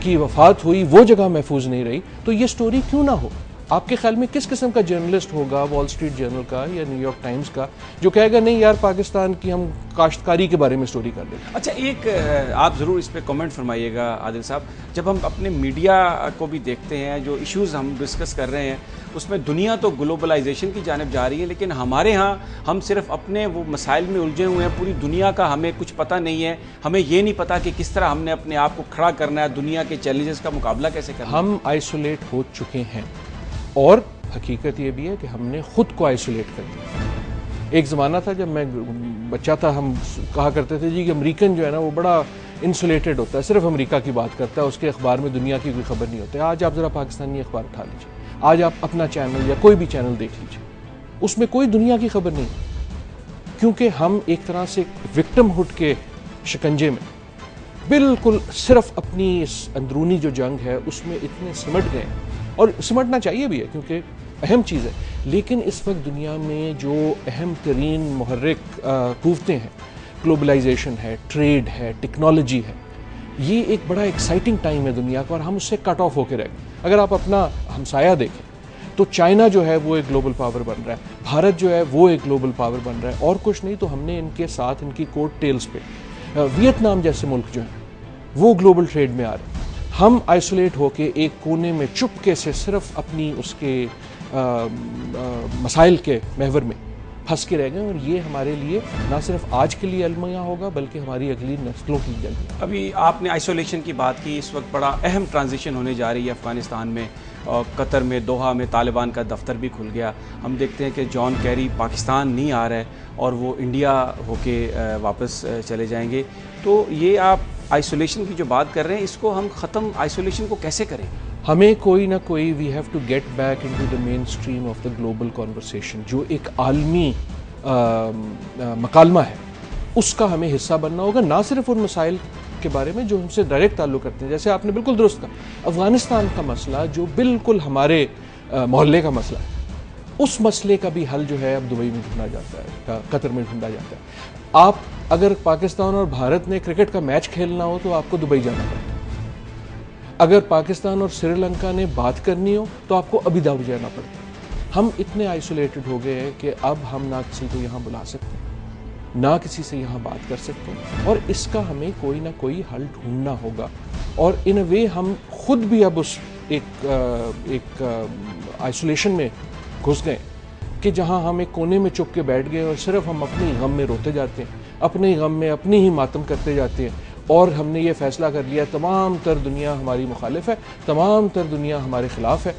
Speaker 5: की वफात हुई वो जगह महफूज नहीं रही, तो ये स्टोरी क्यों ना हो? आपके ख्याल में किस किस्म का जर्नलिस्ट होगा वॉल स्ट्रीट जर्नल का या न्यूयॉर्क टाइम्स का जो कहेगा नहीं यार पाकिस्तान की हम काश्तकारी के बारे में स्टोरी कर लें?
Speaker 1: अच्छा, एक आप ज़रूर इस पर कमेंट फरमाइएगा आदिल साहब, जब हम अपने मीडिया को भी देखते हैं, जो इश्यूज़ हम डिस्कस कर रहे हैं, उसमें दुनिया तो ग्लोबलाइजेशन की जानिब जा रही है, लेकिन हमारे यहाँ हम सिर्फ अपने वो मसाइल में उलझे हुए हैं। पूरी दुनिया का हमें कुछ पता नहीं है, हमें ये नहीं पता कि किस तरह हमने अपने आप को खड़ा करना है, दुनिया के चैलेंजेस का मुकाबला कैसे करना है।
Speaker 5: हम आइसोलेट हो चुके हैं, और हकीकत ये भी है कि हमने खुद को आइसोलेट कर दिया। एक ज़माना था जब मैं बच्चा था, हम कहा करते थे जी कि अमेरिकन जो है ना वो बड़ा इंसुलेटेड होता है, सिर्फ अमेरिका की बात करता है, उसके अखबार में दुनिया की कोई खबर नहीं होती। आज आप ज़रा पाकिस्तानी अखबार उठा लीजिए, आज आप अपना चैनल या कोई भी चैनल देख लीजिए, उसमें कोई दुनिया की खबर नहीं, क्योंकि हम एक तरह से विक्टिमहुड के शिकंजे में बिल्कुल सिर्फ अपनी इस अंदरूनी जो जंग है उसमें इतने सिमट गए, और सिमटना चाहिए भी है क्योंकि अहम चीज़ है। लेकिन इस वक्त दुनिया में जो अहम तरीन मुहर्रिक कुव्वतें हैं, ग्लोबलाइजेशन है, ट्रेड है, टेक्नोलॉजी है, ये एक बड़ा एक्साइटिंग टाइम है दुनिया का, और हम उससे कट ऑफ होकर रह गए। अगर आप अपना हमसाया देखें तो चाइना जो है वो एक ग्लोबल पावर बन रहा है, भारत जो है वो एक ग्लोबल पावर बन रहा है, और कुछ नहीं तो हमने इनके साथ इनकी कोट टेल्स पे वियतनाम जैसे मुल्क जो हैं वो ग्लोबल ट्रेड में आ रहे हैं। हम आइसोलेट होके एक कोने में चुपके से सिर्फ अपनी उसके मसाइल के महवर में फंस के रह गए, और ये हमारे लिए ना सिर्फ आज के लिए अलमिया होगा बल्कि हमारी अगली नस्लों की जंग।
Speaker 1: अभी आपने आइसोलेशन की बात की, इस वक्त बड़ा अहम ट्रांजिशन होने जा रही है अफ़गानिस्तान में, और कतर में दोहा में तालिबान का दफ्तर भी खुल गया। हम देखते हैं कि जॉन कैरी पाकिस्तान नहीं आ रहा है और वो इंडिया होके वापस चले जाएंगे। तो ये आप आइसोलेशन की जो बात कर रहे हैं, इसको हम ख़त्म, आइसोलेशन को कैसे करें?
Speaker 5: हमें कोई ना कोई, we have to get back into the main stream of the global conversation, जो एक आलमी मकालमा है उसका हमें हिस्सा बनना होगा, ना सिर्फ उन मसाइल के बारे में जो हमसे डायरेक्ट ताल्लुक़ करते हैं। जैसे आपने बिल्कुल दुरुस्त कहा, अफ़गानिस्तान का मसला जो बिल्कुल हमारे मोहल्ले का मसला है, उस मसले का भी हल जो है अब दुबई में ढूंढा जाता है, कतर में ढूंढा जाता है। आप अगर पाकिस्तान और भारत ने क्रिकेट का मैच खेलना हो तो आपको दुबई जाना पड़ता है, अगर पाकिस्तान और श्रीलंका ने बात करनी हो तो आपको अबू धाबी जाना पड़ता है। हम इतने आइसोलेटेड हो गए हैं कि अब हम ना किसी को यहाँ बुला सकते हैं, ना किसी से यहाँ बात कर सकते हैं, और इसका हमें कोई ना कोई हल ढूंढना होगा। और इन अ वे हम खुद भी अब उस एक आइसोलेशन में घुस गए कि जहाँ हम एक कोने में चुप के बैठ गए और सिर्फ हम अपनी गम में रोते जाते हैं। अपने ही गम में अपनी ही मातम करते जाते हैं। और हमने ये फैसला कर लिया तमाम तर दुनिया हमारी मुखालिफ है, तमाम तर दुनिया हमारे खिलाफ है,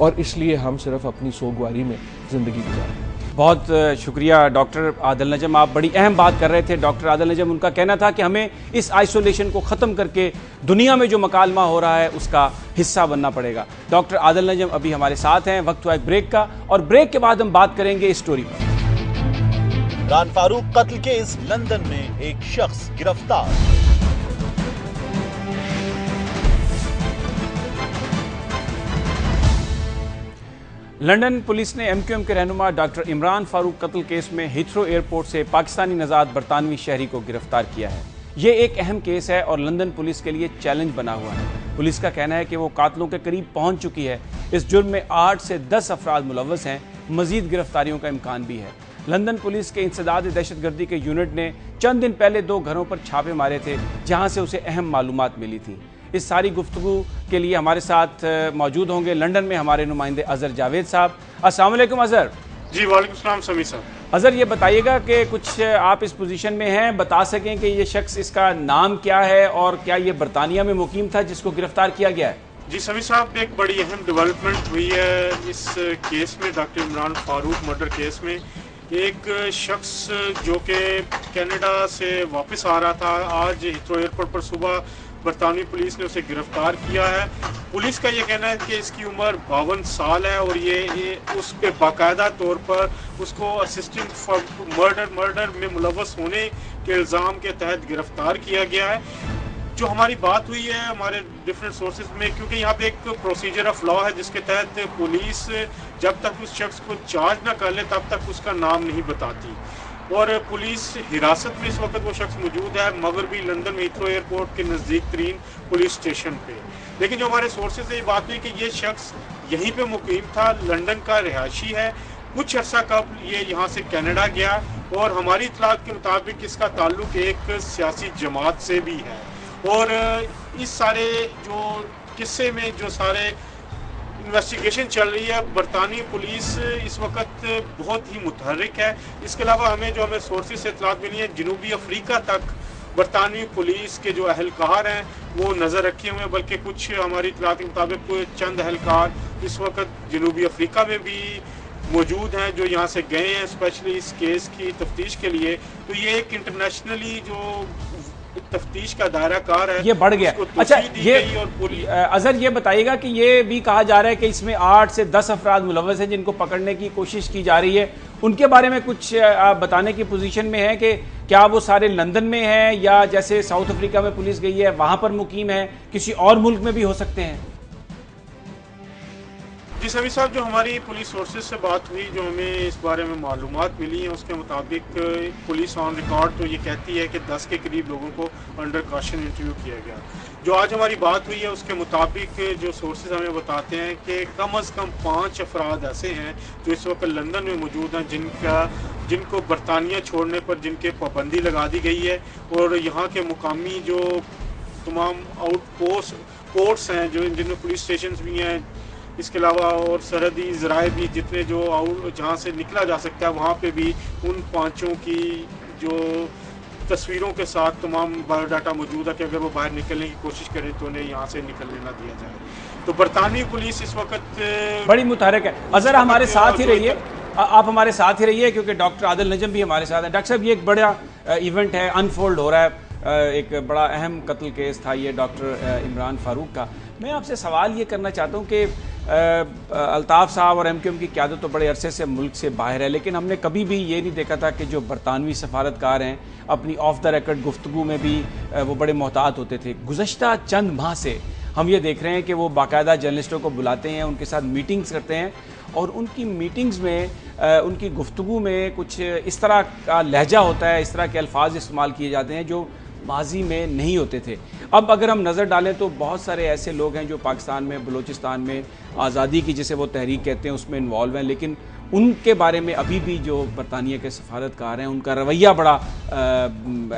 Speaker 5: और इसलिए हम सिर्फ अपनी सोगवारी में ज़िंदगी गुजारें।
Speaker 1: बहुत शुक्रिया डॉक्टर आदिल नजम, आप बड़ी अहम बात कर रहे थे। डॉक्टर आदिल नजम, उनका कहना था कि हमें इस आइसोलेशन को ख़त्म करके दुनिया में जो मकालमा हो रहा है उसका हिस्सा बनना पड़ेगा। डॉक्टर आदिल नजम अभी हमारे साथ हैं। वक्त हुआ एक ब्रेक का, और ब्रेक के बाद हम बात करेंगे इस स्टोरी पर।
Speaker 2: इमरान फारूक कत्ल केस, लंदन में एक शख्स गिरफ्तार।
Speaker 1: लंदन पुलिस ने MQM के रहनुमा डॉक्टर इमरान फारूक कत्ल केस में हीथ्रो एयरपोर्ट से पाकिस्तानी नजाद बरतानवी शहरी को गिरफ्तार किया है। ये एक अहम केस है और लंदन पुलिस के लिए चैलेंज बना हुआ है। पुलिस का कहना है कि वो कातलों के करीब पहुंच चुकी है। इस जुर्म में 8 से 10 अफराद मुलव्वस हैं। मजीद गिरफ्तारियों का इम्कान भी है। लंदन पुलिस के इंसदाद दहशतगर्दी के यूनिट ने चंद दिन पहले 2 घरों पर छापे मारे थे, जहां से उसे अहम मालूमात मिली थी। इस सारी गुफ्तगू के लिए हमारे साथ मौजूद होंगे लंदन में हमारे नुमाइंदे अजहर जावेद साहब। अस्सलाम वालेकुम अजहर।
Speaker 6: जी वालेकुम सलाम समी साहब।
Speaker 1: अजहर, ये बताइएगा कि कुछ आप इस पोजीशन में हैं, बता सकें कि ये शख्स, इसका नाम क्या है और क्या ये बरतानिया में मुकीम था जिसको गिरफ्तार किया गया है?
Speaker 6: जी समी साहब, एक बड़ी अहम डेवलपमेंट हुई है इस केस में, doctor Imran Farooq murder case में। एक शख्स जो कि कनाडा से वापस आ रहा था, आज हीथ्रो एयरपोर्ट पर सुबह बरतानवी पुलिस ने उसे गिरफ्तार किया है। पुलिस का ये कहना है कि इसकी उम्र 52 साल है और ये उस पे बाकायदा तौर पर उसको असिस्टेंट मर्डर में मुलव्वस होने के इल्ज़ाम के तहत गिरफ्तार किया गया है। जो हमारी बात हुई है हमारे डिफरेंट सोर्सेज में, क्योंकि यहाँ पे एक प्रोसीजर ऑफ लॉ है जिसके तहत पुलिस जब तक उस शख्स को चार्ज ना कर ले तब तक उसका नाम नहीं बताती। और पुलिस हिरासत में इस वक्त वो शख्स मौजूद है मगरबी लंदन में हीथ्रो एयरपोर्ट के नज़दीक तरीन पुलिस स्टेशन पे। लेकिन जो हमारे सोर्सेज से ये बात हुई कि ये शख्स यहीं पे मुकीम था, लंदन का रिहायशी है। कुछ अर्सा कबल ये यहाँ से कनाडा गया और हमारी इतलात के मुताबिक इसका ताल्लुक एक सियासी जमात से भी है। और इस सारे जो किस्से में जो सारे इन्वेस्टिगेशन चल रही है, बरतानी पुलिस इस वक्त बहुत ही मुतहर्रिक है। इसके अलावा हमें सोर्सेज से इतलात मिली है, जनूबी अफ्रीका तक बरतानवी पुलिस के जो अहलकार हैं वो नज़र रखे हुए हैं, बल्कि कुछ हमारी इतलात के मुताबिक चंद अहलकार इस वक्त जनूबी अफ्रीका में भी मौजूद हैं जो यहाँ से गए हैं स्पेशली इस केस की तफ्तीश के लिए। तो ये एक इंटरनेशनली जो तफ्तीश का दायरा कार है,
Speaker 1: ये बढ़ गया। अच्छा, ये अजहर ये बताइएगा कि ये भी कहा जा रहा है कि इसमें 8 से 10 अफराद मुलव्वस हैं जिनको पकड़ने की कोशिश की जा रही है। उनके बारे में कुछ आप बताने की पोजीशन में है कि क्या वो सारे लंदन में हैं या जैसे साउथ अफ्रीका में पुलिस गई है वहां पर मुकीम है, किसी और मुल्क में भी हो सकते हैं?
Speaker 6: जी सभी साहब, जो हमारी पुलिस सोर्सेज से बात हुई, जो हमें इस बारे में मालूमात मिली है, उसके मुताबिक पुलिस ऑन रिकॉर्ड तो ये कहती है कि 10 के करीब लोगों को अंडर कॉशन इंटरव्यू किया गया। जो आज हमारी बात हुई है उसके मुताबिक जो सोर्सेज हमें बताते हैं कि कम अज़ कम 5 अफराद ऐसे हैं जो इस वक्त लंदन में मौजूद हैं जिनको बरतानिया छोड़ने पर जिनके पाबंदी लगा दी गई है। और यहाँ के मुकामी जो तमाम पोर्ट्स हैं जो जिनमें पुलिस स्टेशन भी हैं, इसके अलावा और सरहदी ज़राए भी जितने जो जहाँ से निकला जा सकता है वहाँ पे भी उन 5 की जो तस्वीरों के साथ तमाम बायोडाटा मौजूद है कि अगर वो बाहर निकलने की कोशिश करें तो उन्हें यहाँ से निकलने ना दिया जाए। तो बरतानवी पुलिस इस वक्त
Speaker 1: बड़ी मुतहरक है। अजहर हमारे साथ ही रहिए, आप हमारे साथ ही रहिए क्योंकि डॉक्टर आदिल नजम भी हमारे साथ हैं। डॉक्टर साहब, ये एक बड़ा इवेंट है, अनफोल्ड हो रहा है, एक बड़ा अहम कत्ल केस था ये डॉक्टर इमरान फारूक का। मैं आपसे सवाल ये करना चाहता हूँ कि अल्ताफ़ साहब और MQM की क़यादत तो बड़े अरसे से मुल्क से बाहर है, लेकिन हमने कभी भी ये नहीं देखा था कि जो बरतानवी सफारतकार हैं अपनी ऑफ द रिकॉर्ड गुफ्तगू में भी वो बड़े मोहतात होते थे। गुज़श्ता चंद माह से हम ये देख रहे हैं कि वो बाकायदा जर्नलिस्टों को बुलाते हैं, उनके साथ मीटिंग्स करते हैं और उनकी मीटिंग्स में उनकी गुफ्तगू में कुछ इस तरह का लहजा होता है, इस तरह के अल्फाज इस्तेमाल किए जाते हैं जो माजी में नहीं होते थे। अब अगर हम नज़र डालें तो बहुत सारे ऐसे लोग हैं जो पाकिस्तान में, बलूचिस्तान में आज़ादी की जिसे वो तहरीक कहते हैं उसमें इन्वॉल्व हैं, लेकिन उनके बारे में अभी भी जो बरतानिया के सफारतकार हैं उनका रवैया बड़ा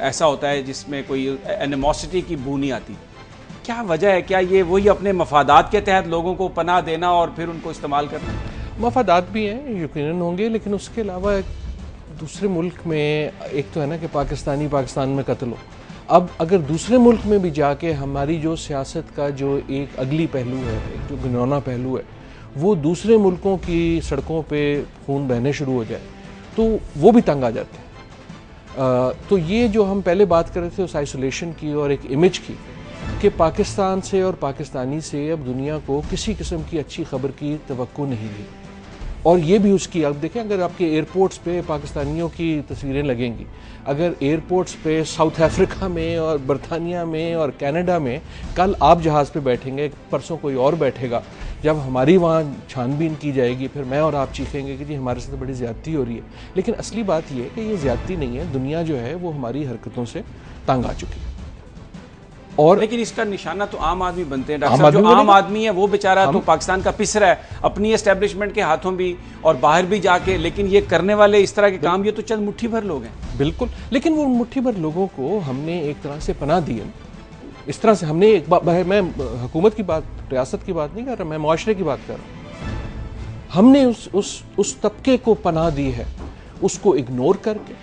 Speaker 1: ऐसा होता है जिसमें कोई एनिमोसिटी की बू नहीं आती। क्या वजह है? क्या ये वही अपने मफादात के तहत लोगों को पनाह देना और फिर उनको इस्तेमाल करना?
Speaker 5: मफादात भी हैं, यकीनन होंगे, लेकिन उसके अलावा दूसरे मुल्क में एक तो है ना कि पाकिस्तानी पाकिस्तान में कत्ल हो, अब अगर दूसरे मुल्क में भी जाके हमारी जो सियासत का जो एक अगली पहलू है, एक जो घिनौना पहलू है, वो दूसरे मुल्कों की सड़कों पे खून बहने शुरू हो जाए तो वो भी तंग आ जाते हैं। तो ये जो हम पहले बात कर रहे थे उस आइसोलेशन की और एक इमेज की कि पाकिस्तान से और पाकिस्तानी से अब दुनिया को किसी किस्म की अच्छी खबर की तवक्को नहीं रही। और ये भी उसकी, आप देखें अगर आपके एयरपोर्ट्स पे पाकिस्तानियों की तस्वीरें लगेंगी, अगर एयरपोर्ट्स पे साउथ अफ्रीका में और बरतानिया में और कनाडा में कल आप जहाज़ पे बैठेंगे, परसों कोई और बैठेगा, जब हमारी वहाँ छानबीन की जाएगी फिर मैं और आप चीखेंगे कि जी हमारे साथ बड़ी ज़्यादती हो रही है। लेकिन असली बात यह है कि ये ज़्यादती नहीं है, दुनिया जो है वो हमारी हरकतों से तंग आ चुकी है। और
Speaker 1: लेकिन इसका निशाना तो आम आदमी बनते हैं डॉक्टर साहब। जो आम आदमी है वो बेचारा तो पाकिस्तान का पिसरा है अपनी एस्टेब्लिशमेंट के हाथों भी और बाहर भी जाके, लेकिन ये करने वाले इस तरह के काम ये तो चंद मुट्ठी भर लोग हैं।
Speaker 5: बिल्कुल, लेकिन वो मुट्ठी भर लोगों को हमने एक तरह से पनाह दी है। इस तरह से हमने एक मैं हुकूमत की बात, रियासत की बात नहीं कर रहा, मैं मुआशरे की बात कर रहा हूँ। हमने उस तबके को पनाह दी है, उसको इग्नोर करके,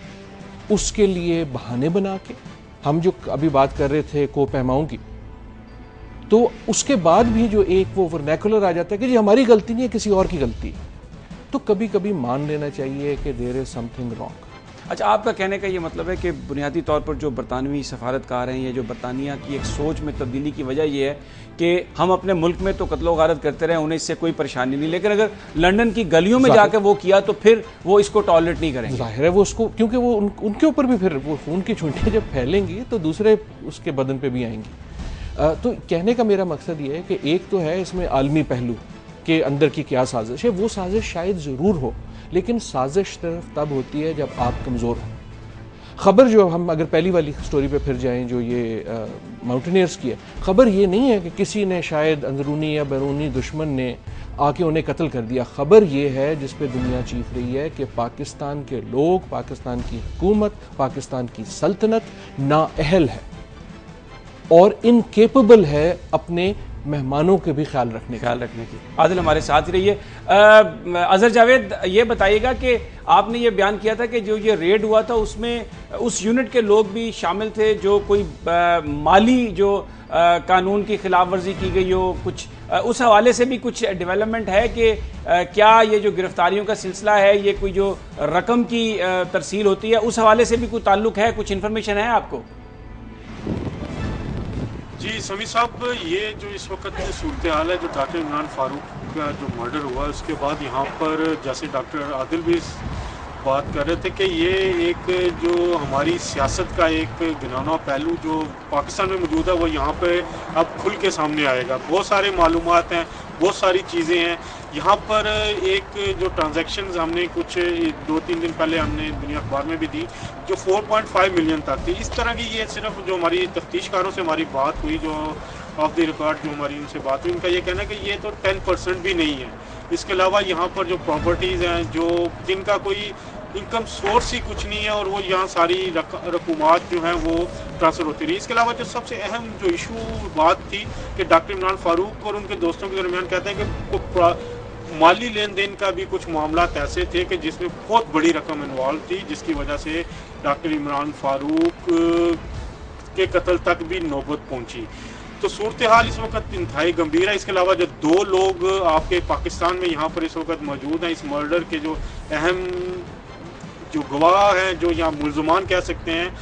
Speaker 5: उसके लिए बहाने बना के। हम जो अभी बात कर रहे थे कोपहमाओं की, तो उसके बाद भी जो एक वो वर्नैकुलर आ जाता है कि जी हमारी गलती नहीं है, किसी और की गलती है, तो कभी कभी मान लेना चाहिए कि देयर इज समथिंग रॉन्ग।
Speaker 1: अच्छा, आपका कहने का ये मतलब है कि बुनियादी तौर पर जो बरतानवी सफारतकार हैं, ये जो बरतानिया की एक सोच में तब्दीली की वजह ये है कि हम अपने मुल्क में तो कत्लो गारत करते रहे, उन्हें इससे कोई परेशानी नहीं, लेकिन अगर लंदन की गलियों में जाकर वो किया तो फिर वो इसको टॉलरेट नहीं करेंगे।
Speaker 5: जाहिर है वो उसको, क्योंकि वो उनके ऊपर भी फिर वो खून की छुट्टियाँ जब फैलेंगी तो दूसरे उसके बदन पे भी आएंगी। तो कहने का मेरा मकसद ये है कि एक तो है इसमें आलमी पहलू के अंदर की क्या साजिश है, वो साजिश शायद ज़रूर हो, लेकिन साजिश सिर्फ तब होती है जब आप कमज़ोर हो। ख़बर जो हम अगर पहली वाली स्टोरी पे फिर जाएं जो ये माउंटेनियर्स की है, ख़बर ये नहीं है कि किसी ने शायद अंदरूनी या बैरूनी दुश्मन ने आके उन्हें कत्ल कर दिया। ख़बर ये है जिस पे दुनिया चीख रही है कि पाकिस्तान के लोग, पाकिस्तान की हुकूमत, पाकिस्तान की सल्तनत नाअहल है और इनकेपेबल है अपने मेहमानों के भी ख्याल रखने की।
Speaker 1: आदिल हमारे साथ ही रहिए। अजहर जावेद, ये बताइएगा कि आपने ये बयान किया था कि जो ये रेड हुआ था उसमें उस यूनिट के लोग भी शामिल थे, जो कोई माली जो कानून की खिलाफ वर्जी की गई हो, कुछ उस हवाले से भी कुछ डेवलपमेंट है कि क्या ये जो गिरफ्तारियों का सिलसिला है, ये कोई जो रकम की तरसील होती है, उस हवाले से भी कोई ताल्लुक है, कुछ इन्फॉर्मेशन है आपको?
Speaker 6: जी समी साहब, ये जो इस वक्त सूरत हाल है, जो डॉक्टर इमरान फारूक का जो मर्डर हुआ उसके बाद यहाँ पर, जैसे डॉक्टर आदिल भी बात कर रहे थे कि ये एक जो हमारी सियासत का एक घिनौना पहलू जो पाकिस्तान में मौजूद है वो यहाँ पे अब खुल के सामने आएगा। बहुत सारे मालूमात हैं, बहुत सारी चीज़ें हैं यहाँ पर। एक जो ट्रांजैक्शंस हमने कुछ 2-3 दिन पहले हमने दुनिया अखबार में भी दी, जो 4.5 मिलियन तक थी। इस तरह की ये सिर्फ जो हमारी तफ्तीशकारों से हमारी बात हुई, जो ऑफ द रिकॉर्ड जो हमारी उनसे बात हुई, उनका ये कहना है कि ये तो 10% भी नहीं है। इसके अलावा यहाँ पर जो प्रॉपर्टीज़ हैं, जो जिनका कोई इनकम सोर्स ही कुछ नहीं है, और वो यहाँ सारी रकूमात जो हैं वो ट्रांसफ़र होती रही। इसके अलावा जो सबसे अहम जो इशू बात थी कि डॉक्टर इमरान फारूक और उनके दोस्तों के दरमियान कहते हैं कि माली लेन देन का भी कुछ मामला ऐसे थे कि जिसमें बहुत बड़ी रकम इन्वॉल्व थी, जिसकी वजह से डॉक्टर इमरान फारूक के कत्ल तक भी नौबत पहुँची। तो सूरत हाल इस वक्त इंतहाई गंभीर है। इसके अलावा जो 2 लोग आपके पाकिस्तान में यहाँ पर इस वक्त मौजूद हैं, इस मर्डर के जो अहम जो गवाह हैं, जो यहाँ मुल्ज़मान कह सकते हैं,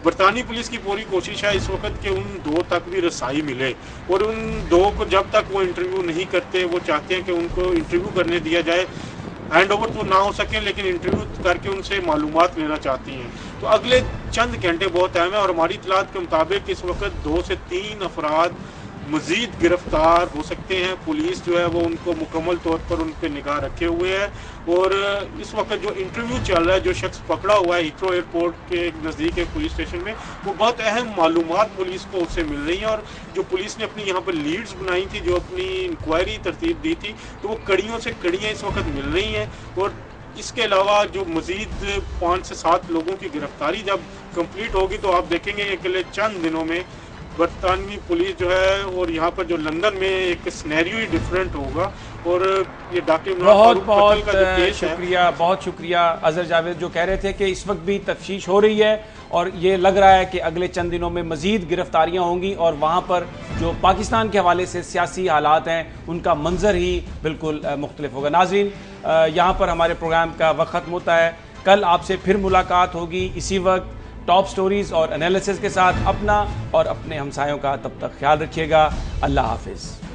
Speaker 6: बरतानी पुलिस की पूरी कोशिश है इस वक्त कि उन 2 तक भी रसाई मिले, और उन 2 को जब तक वो इंटरव्यू नहीं करते, वो चाहते हैं कि उनको इंटरव्यू करने दिया जाए। हैंड ओवर तो ना हो सके, लेकिन इंटरव्यू करके उनसे मालूमात लेना चाहती हैं। तो अगले चंद घंटे बहुत अहम है, और हमारी इतलात के मुताबिक इस वक्त 2 से 3 अफराद मज़ीद गिरफ्तार हो सकते हैं। पुलिस जो है वो उनको मुकम्मल तौर पर उन पर निगाह रखे हुए है, और इस वक्त जो इंटरव्यू चल रहा है, जो शख्स पकड़ा हुआ है हीथ्रो एयरपोर्ट के नज़दीक एक पुलिस स्टेशन में, वो बहुत अहम मालूमात पुलिस को उससे मिल रही हैं। और जो पुलिस ने अपनी यहाँ पर लीड्स बनाई थी, जो अपनी इंक्वायरी तरतीब दी थी, तो वो कड़ियों से कड़ियाँ इस वक्त मिल रही हैं। और इसके अलावा जो मज़ीद 5 से 7 लोगों की गिरफ्तारी जब कंप्लीट होगी, तो आप देखेंगे कि अगले चंद दिनों में बरतानवी पुलिस जो है, और यहाँ पर जो लंदन में एक सिनेरियो ही डिफरेंट होगा, और ये डॉक्टर इमरान फारूक
Speaker 1: बहुत
Speaker 6: कत्ल का जो केस है,
Speaker 1: शुक्रिया, बहुत शुक्रिया अजहर जावेद, जो कह रहे थे कि इस वक्त भी तफ्तीश हो रही है और ये लग रहा है कि अगले चंद दिनों में मजीद गिरफ्तारियां होंगी और वहाँ पर जो पाकिस्तान के हवाले से सियासी हालात हैं उनका मंजर ही बिल्कुल मुख्तलिफ होगा। नाज़रीन, यहाँ पर हमारे प्रोग्राम का वक्त ख़त्म होता है। कल आपसे फिर मुलाकात होगी इसी वक्त टॉप स्टोरीज और एनालिसिस के साथ। अपना और अपने हमसायों का तब तक ख्याल रखिएगा। अल्लाह हाफिज़।